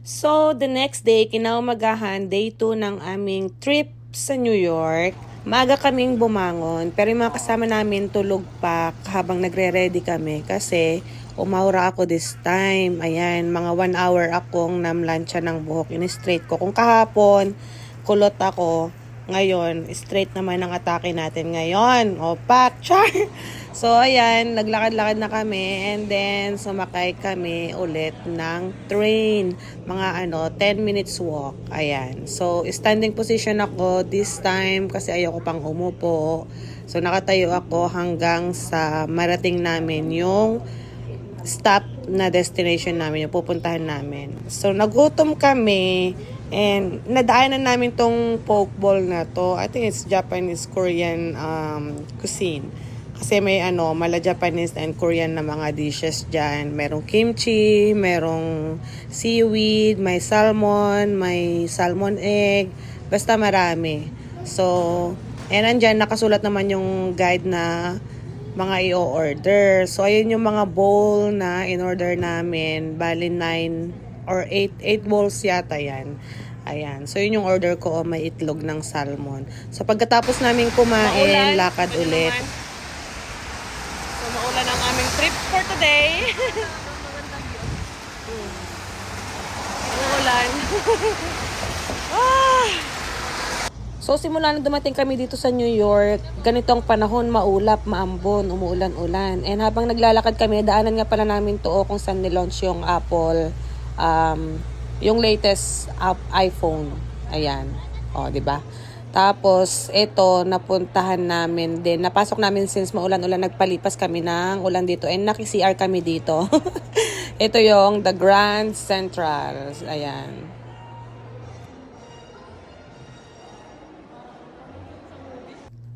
So, the next day, kinaumagahan, day 2 ng aming trip sa New York. Maaga kaming bumangon, pero yung mga kasama namin tulog pa habang nagre-ready kami kasi umaura ako this time. Ayan, mga 1 hour akong namlansya ng buhok. In-straight ko. Kung kahapon, kulot ako. Ngayon, straight naman ang atake natin ngayon. O, pak, char! So, ayan, naglakad-lakad na kami and then sumakay kami ulit ng train. Mga 10 minutes walk. Ayan. So, standing position ako this time kasi ayoko pang umupo. So, nakatayo ako hanggang sa marating namin yung stop na destination namin, yung pupuntahan namin. So, nagutom kami and nadaanan namin tong poke bowl na to. I think it's Japanese Korean cuisine. Kasi may mala Japanese and Korean na mga dishes dyan. Merong kimchi, merong seaweed, may salmon egg. Basta marami. So, and andyan nakasulat naman yung guide na mga i-order. So, ayun yung mga bowl na in-order namin. Bali 9 or 8 bowls yata yan. Ayan. So, yun yung order ko. May itlog ng salmon. So, pagkatapos namin kumain, lakad ulit. So, maulan ang aming trip for today. Maulan. So, simula na dumating kami dito sa New York, ganitong panahon, maulap, maambon, umuulan-ulan. And habang naglalakad kami, daanan nga pala namin to kung saan nilaunch yung Apple, yung latest iPhone. Ayan. O, di ba? Tapos, ito, napuntahan namin din. Napasok namin since maulan-ulan, nagpalipas kami ng ulan dito. And naki-CR kami dito. Ito yung The Grand Central. Ayan.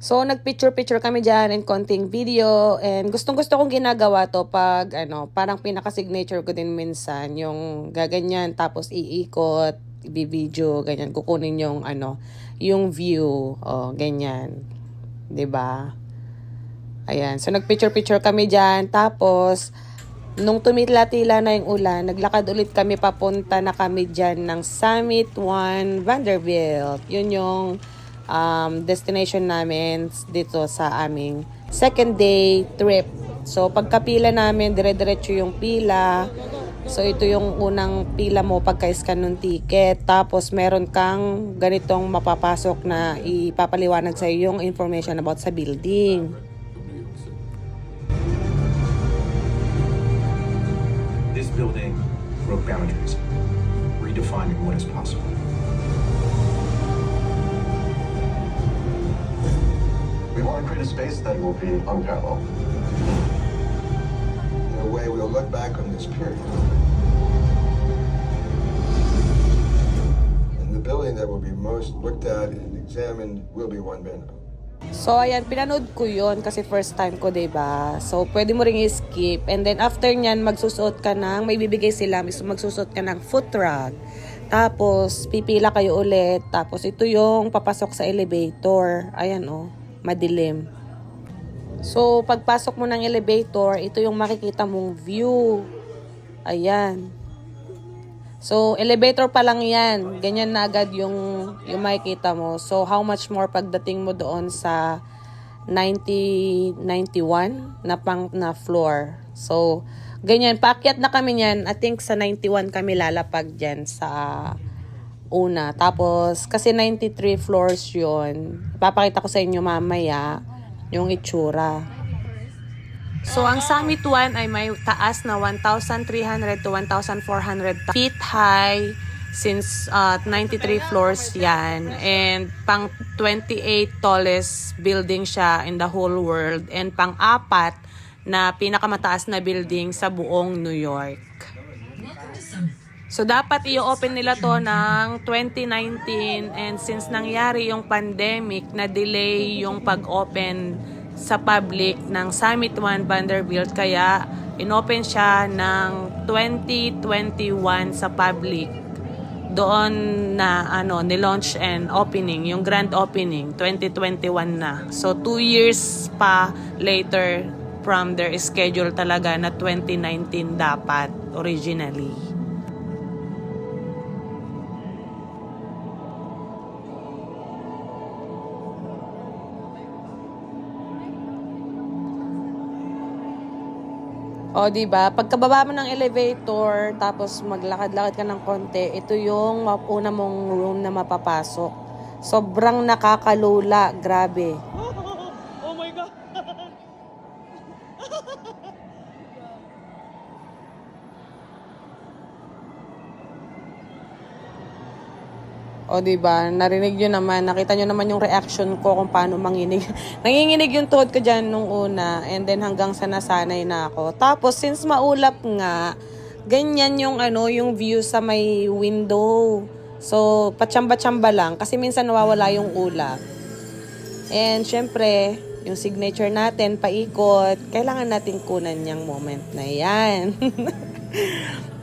So, nagpicture-picture kami dyan and konting video. And gustong-gusto kong ginagawa to pag, parang pinaka-signature ko din minsan. Yung gaganyan, tapos iikot, i-video, ganyan. Kukunin yung, yung view. O, ganyan. 'Di ba? Ayan. So, nagpicture-picture kami dyan. Tapos, nung tumitila-tila na yung ulan, naglakad ulit kami papunta na kami dyan ng Summit 1 Vanderbilt. Yun yung destination namin dito sa aming second day trip. So, pagkapila namin, dire-diretso yung pila. So, ito yung unang pila mo pagka-scan ng ticket. Tapos, meron kang ganitong mapapasok na ipapaliwanag sa iyo yung information about sa building. This building broke boundaries, redefining what is possible. We want to create a space that will be unparalleled. In a way, we'll look back on this period. And the building that will be most looked at and examined will be One Vanderbilt. So, ayan, pinanood ko yun kasi first time ko, diba? So, pwede mo ring i-skip. And then, after nyan, magsusuot ka ng, may bibigay sila, magsusuot ka ng foot rug. Tapos, pipila kayo ulit. Tapos, ito yung papasok sa elevator. Ayan, madilim. So, pagpasok mo ng elevator, ito yung makikita mong view. Ayan. So, elevator pa lang yan. Ganyan na agad yung makikita mo. So, how much more pagdating mo doon sa 91 na floor. So, ganyan. Paakyat na kami niyan. I think sa 91 kami lalapag dyan sa una. Tapos, kasi 93 floors yun. Ipapakita ko sa inyo mamaya yung itsura. So, ang Summit 1 ay may taas na 1,300 to 1,400 feet high since 93 floors yan. And pang 28 tallest building siya in the whole world. And pang 4 na pinakamataas na building sa buong New York. So, dapat i-open nila to ng 2019 and since nangyari yung pandemic, na-delay yung pag-open sa public ng Summit 1 Vanderbilt kaya inopen siya ng 2021 sa public. Doon na ni-launch and opening, yung grand opening, 2021 na. So, 2 years pa later from their schedule talaga na 2019 dapat originally. O, di ba? Pagkababa mo ng elevator, tapos maglakad-lakad ka ng konti, ito yung una mong room na mapapasok. Sobrang nakakalula. Grabe. Oh my God! O, di ba? Narinig nyo naman. Nakita nyo naman yung reaction ko kung paano manginig. Nanginginig yung tuhod ko dyan nung una. And then hanggang sa nasanay na ako. Tapos, since maulap nga, ganyan yung yung view sa may window. So, patsamba-tsamba lang. Kasi minsan nawawala yung ulap. And, syempre, yung signature natin, paikot. Kailangan natin kunan yung moment na yan.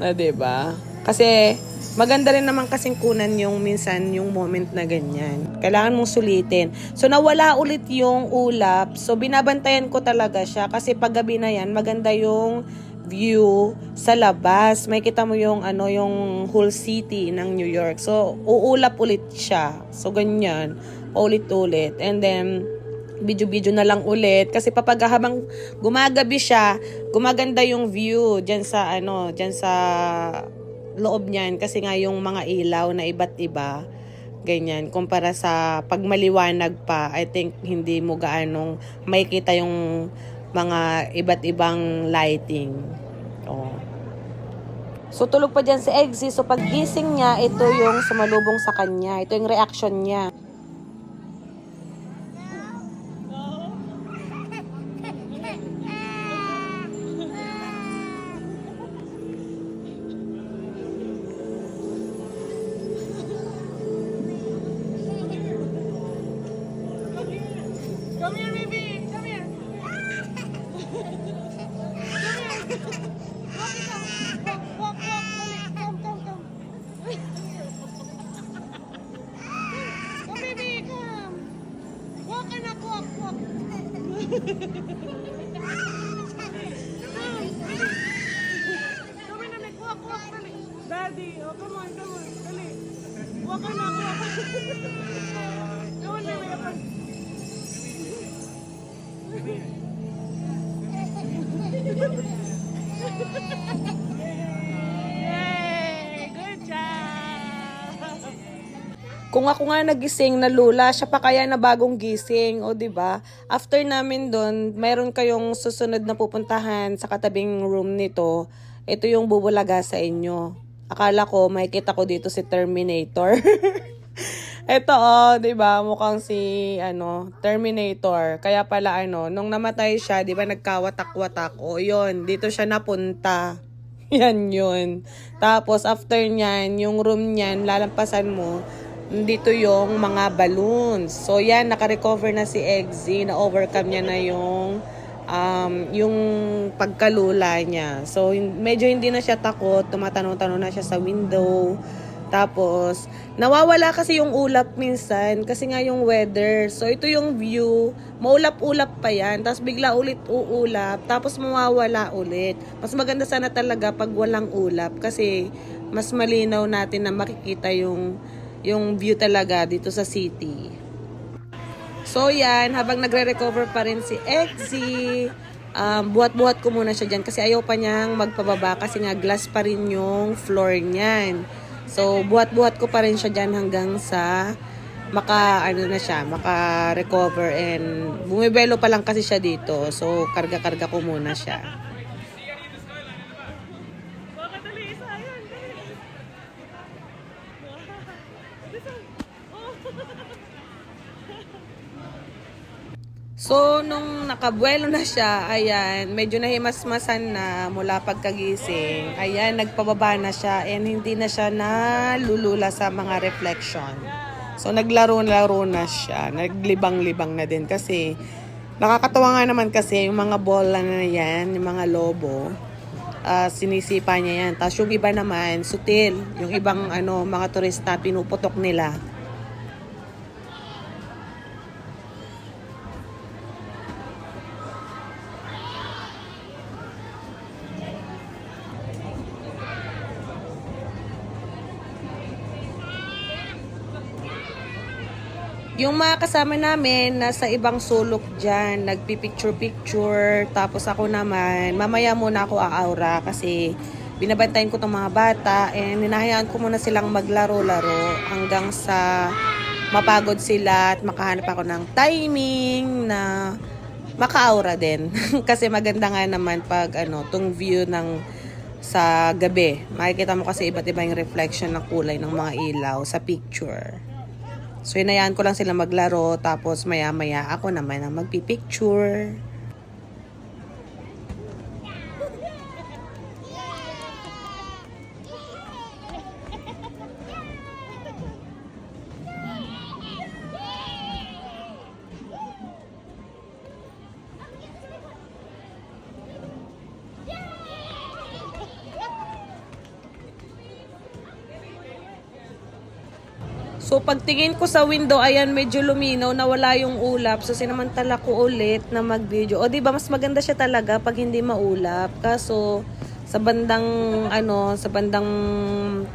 Na, diba? Kasi, maganda rin naman kasing kunan yung minsan yung moment na ganyan. Kailangan mong sulitin. So, nawala ulit yung ulap. So, binabantayan ko talaga siya. Kasi pag gabi na yan, maganda yung view sa labas. May kita mo yung yung whole city ng New York. So, uulap ulit siya. So, ganyan. Ulit-ulit. And then, video-video na lang ulit. Kasi habang gumagabi siya, gumaganda yung view dyan sa loob niyan. Kasi nga yung mga ilaw na iba't iba, ganyan. Kumpara sa pag maliwanag pa, I think hindi mo gaanong makikita yung mga iba't ibang lighting. Oh. So, tulog pa dyan si Eggsy. So, pag gising niya, ito yung sumalubong sa kanya. Ito yung reaction niya. Come here, baby! Come here! Walk, come. Come, baby, come. Walk, anak, walk. Come. Come in, anak, walk, dali. Daddy, oh, come on, dali. Walk, anak, walk. Come on, baby, come on. Yay! Good job! Kung ako nga nagising na lula, siya pa kaya na bagong gising, o 'di ba? After namin doon, mayroon kayong susunod na pupuntahan sa katabing room nito. Ito yung bubulaga sa inyo. Akala ko makikita ko dito si Terminator. Ito 'di ba? Mukhang si Terminator. Kaya pala nung namatay siya, 'di ba nagkawatak-watak. O 'yun, dito siya napunta. Yan yun. Tapos after niyan, yung room niyan, lalampasan mo, dito yung mga balloons. So yan, naka-recover na si Eggsy, na-overcome niya na yung pagkalula niya. So medyo hindi na siya takot, tumatanong-tanong na siya sa window. Tapos, nawawala kasi yung ulap minsan kasi nga yung weather. So, ito yung view. Maulap-ulap pa yan. Tapos, bigla ulit uulap. Tapos, mawawala ulit. Mas maganda sana talaga pag walang ulap kasi mas malinaw natin na makikita yung view talaga dito sa city. So, yan. Habang nagre-recover pa rin si Eggsy, buhat-buhat ko muna siya dyan kasi ayaw pa niyang magpababa kasi nga glass pa rin yung floor niyan. So, buhat-buhat ko pa rin siya dyan hanggang sa maka-recover and bumibelo pa lang kasi siya dito. So, karga-karga ko muna siya. Baka dali, isa, yan, dali. So, nung nakabuelo na siya, ayan, medyo nahimasmasan na mula pagkagising. Ayan, nagpababa na siya and hindi na siya nalulula sa mga reflection. So, naglaro-laro na siya. Naglibang-libang na din kasi nakakatawa nga naman kasi yung mga bola na yan, yung mga lobo, sinisipa niya yan. Tapos yung iba naman, sutil. Yung ibang mga turista, pinuputok nila. Yung mga kasama namin, nasa ibang sulok dyan, nagpipicture-picture. Tapos ako naman, mamaya muna ako aaura kasi binabantayan ko tong mga bata. And hinahayaan ko muna silang maglaro-laro hanggang sa mapagod sila at makahanap ako ng timing na maka-aura din. Kasi maganda nga naman pag tong view ng sa gabi. Makikita mo kasi iba't iba yung reflection ng kulay ng mga ilaw sa picture. So, hinayaan ko lang sila maglaro, tapos maya-maya ako naman ang magpipicture. So, pagtingin ko sa window, ayan, medyo luminaw, nawala yung ulap. So, sinamantala ko ulit na mag-video. O, diba, mas maganda siya talaga pag hindi maulap. Kaso, sa bandang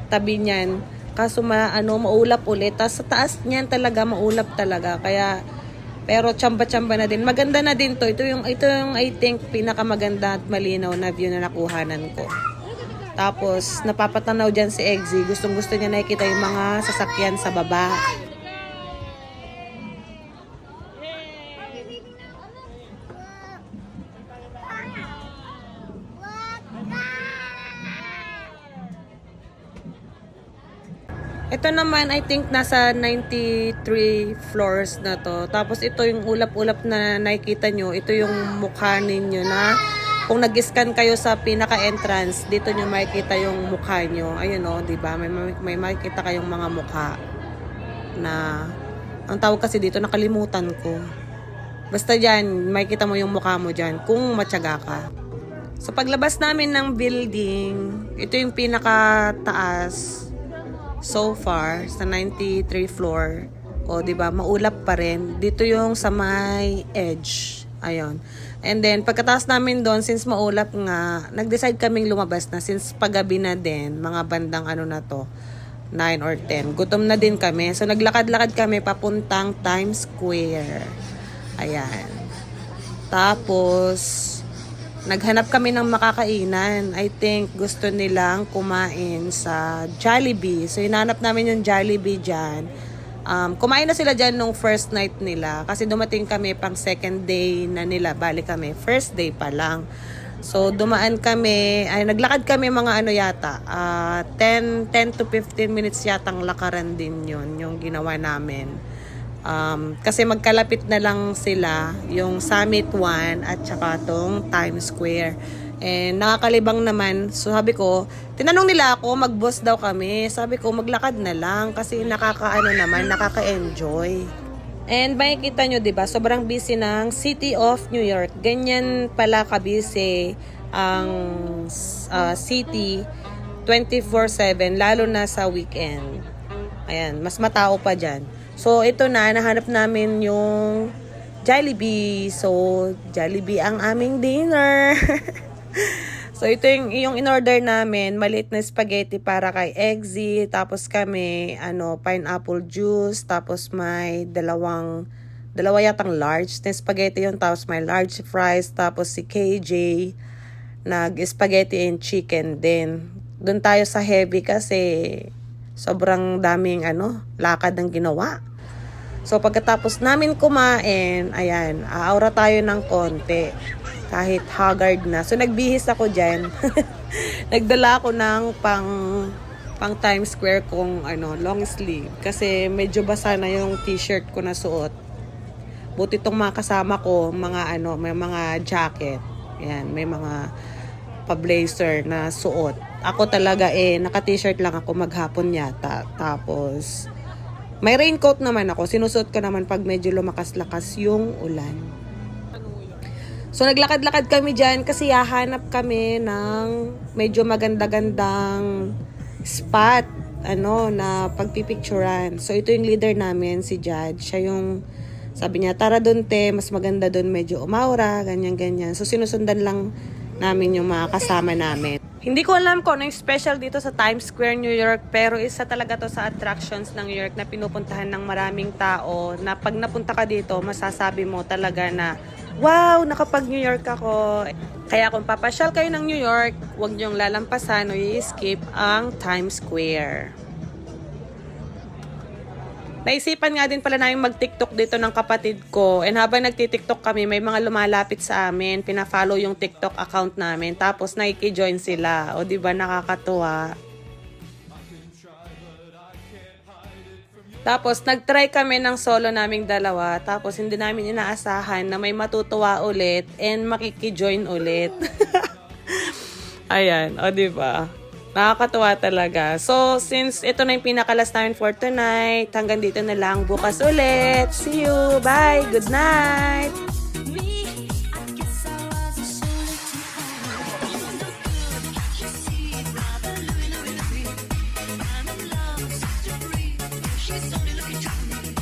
tabi niyan, kaso maulap ulit. Tapos, sa taas niyan talaga, maulap talaga. Kaya, pero tsamba-tsamba na din. Maganda na din to. Ito yung I think, pinakamaganda at malinaw na view na nakuhanan ko. Tapos, napapatanaw dyan si Eggsy. Gustong-gusto niya nakikita yung mga sasakyan sa baba. Ito naman, I think, nasa 93 floors na to. Tapos, ito yung ulap-ulap na nakikita nyo. Ito yung mukha ninyo na kung nag-scan kayo sa pinaka-entrance, dito nyo makikita yung mukha nyo. Ayun o, diba? May makikita kayong mga mukha na, ang tawag kasi dito, nakalimutan ko. Basta dyan, makikita mo yung mukha mo dyan kung matyaga ka. Sa paglabas namin ng building, ito yung pinaka-taas so far sa 93 floor. O, diba? Maulap pa rin. Dito yung sa may edge. Ayun. And then, pagkatapos namin doon, since maulap nga, nag-decide kaming lumabas na. Since paggabi na din, mga bandang 9 or 10. Gutom na din kami. So, naglakad-lakad kami papuntang Times Square. Ayan. Tapos, naghanap kami ng makakainan. I think gusto nilang kumain sa Jollibee. So, hinanap namin yung Jollibee dyan. Kumain na sila dyan nung first night nila. Kasi dumating kami pang second day na nila. Balik kami. First day pa lang. So, dumaan kami. Naglakad kami mga 10 to 15 minutes yatang lakaran din yun. Yung ginawa namin. Kasi magkalapit na lang sila. Yung Summit 1 at saka tong Times Square. And nakakalibang naman. So sabi ko, tinanong nila ako, mag-bus daw kami. Sabi ko, maglakad na lang kasi nakaka-enjoy. And makikita nyo, diba, sobrang busy ng City of New York. Ganyan pala ka-busy ang city 24/7, lalo na sa weekend. Ayan, mas matao pa dyan. So ito na, nahanap namin yung Jollibee. So, Jollibee ang aming dinner. So, ito yung in-order namin. Maliit na spaghetti para kay Eggsy. Tapos kami, pineapple juice. Tapos may dalawa yatang large na spaghetti yun. Tapos may large fries. Tapos si KJ, nag-spaghetti and chicken din. Doon tayo sa heavy kasi sobrang daming lakad ng ginawa. So, pagkatapos namin kumain, ayan, aaura tayo ng konti. Kahit haggard na. So, nagbihis ako dyan. Nagdala ako ng pang Times Square kong long sleeve. Kasi medyo basa na yung t-shirt ko na suot. Buti itong mga kasama ko, may mga jacket. Ayan, may mga pa-blazer na suot. Ako talaga naka-t-shirt lang ako maghapon yata. Tapos, may raincoat naman ako. Sinusuot ko naman pag medyo lumakas-lakas yung ulan. So, naglakad-lakad kami dyan kasi hahanap kami ng medyo maganda-gandang spot, na pagpipicturan. So, ito yung leader namin, si Judge. Siya yung, sabi niya, tara doon te, mas maganda doon, medyo umaura, ganyan-ganyan. So, sinusundan lang namin yung mga kasama namin. Hindi ko alam kung ano yung special dito sa Times Square, New York, pero isa talaga to sa attractions ng New York na pinupuntahan ng maraming tao, na pag napunta ka dito, masasabi mo talaga na, wow, nakapag New York ako. Kaya kung papasyal kayo ng New York, huwag niyong lalampasan o i-skip ang Times Square. Naisipan nga din pala namin mag-TikTok dito ng kapatid ko. And habang nagti-TikTok kami, may mga lumalapit sa amin. Pina-follow yung TikTok account namin. Tapos nakiki-join sila. O diba nakakatuwa. Tapos nag-try kami ng solo naming dalawa. Tapos hindi namin inaasahan na may matutuwa ulit and makiki-join ulit. Ayan, o diba? Nakakatuwa talaga. So, since ito na yung pinaka-last namin for tonight, hanggang dito na lang. Bukas ulit. See you. Bye. Good night. She's only looking at me.